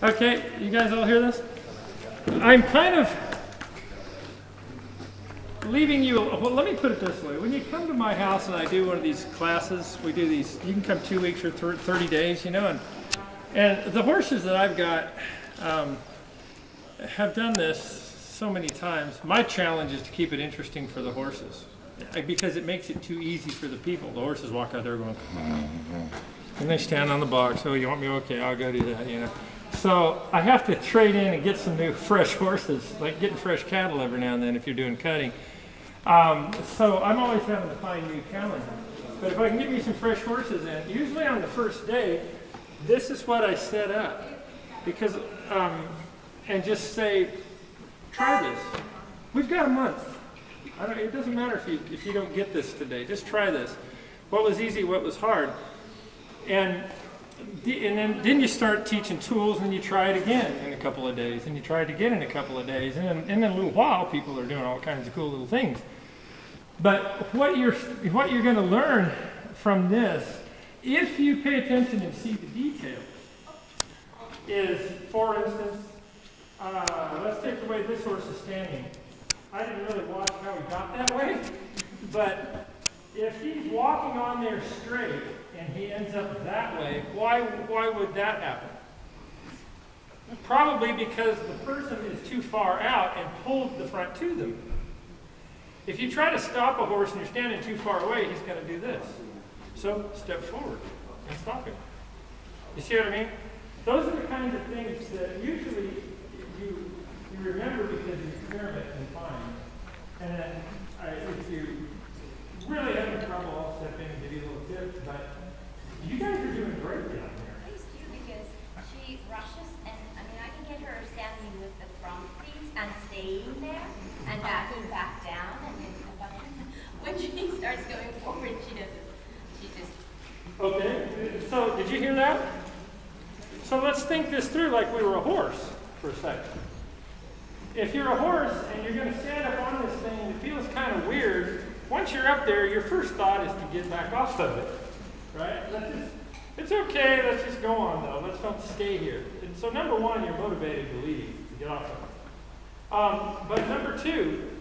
Okay, you guys all hear this? I'm kind of leaving you, well, let me put it this way. When you come to my house and I do one of these classes, we do these, you can come 2 weeks or 30 days, you know, and the horses that I've got have done this so many times. My challenge is to keep it interesting for the horses because it makes it too easy for the people. The horses walk out there going, and they stand on the box. Oh, you want me? Okay, I'll go do that, you know. So I have to trade in and get some new fresh horses, like getting fresh cattle every now and then if you're doing cutting. So I'm always having to find new challenges. But if I can give you some fresh horses in, usually on the first day, this is what I set up. Because, and just say, try this. We've got a month. It doesn't matter if you don't get this today. Just try this. What was easy, what was hard. And then you start teaching tools, and you try it again in a couple of days, and you try it again in a couple of days, and then in a little while, people are doing all kinds of cool little things. But what you're going to learn from this, if you pay attention and see the details, is, for instance, let's take the way this horse is standing. I didn't really watch how he got that way, but if he's walking on there straight and he ends up that way, why would that happen? Probably because the person is too far out and pulled the front to them. If you try to stop a horse and you're standing too far away, he's going to do this. So step forward and stop him. You see what I mean? Those are the kinds of things that usually you remember because you experiment and find. And then if you really having trouble, I'll step in and give you a little tip. But you guys are doing great down there. Please do, because she rushes, and I mean, I can get her standing with the front feet and staying there and backing back down. And then when she starts going forward, she doesn't. She just. Okay. So did you hear that? So let's think this through like we were a horse for a second. If you're a horse and you're going to stand up on this thing and it feels kind of weird, once you're up there, your first thought is to get back off of it, right? It's okay, let's just go on though. Let's not stay here. And so number one, you're motivated to leave, to get off of it. But number two,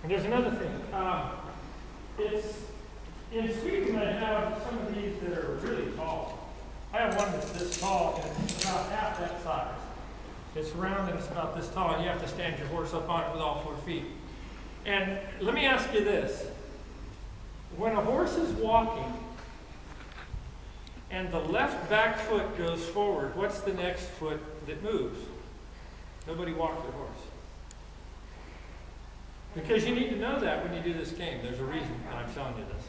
and there's another thing. It's in Sweden, I have some of these that are really tall. I have one that's this tall and it's about half that size. It's round and it's about this tall, and you have to stand your horse up on it with all 4 feet. And let me ask you this. When a horse is walking and the left back foot goes forward, what's the next foot that moves? Nobody walked their horse. Because you need to know that when you do this game. There's a reason I'm telling you this.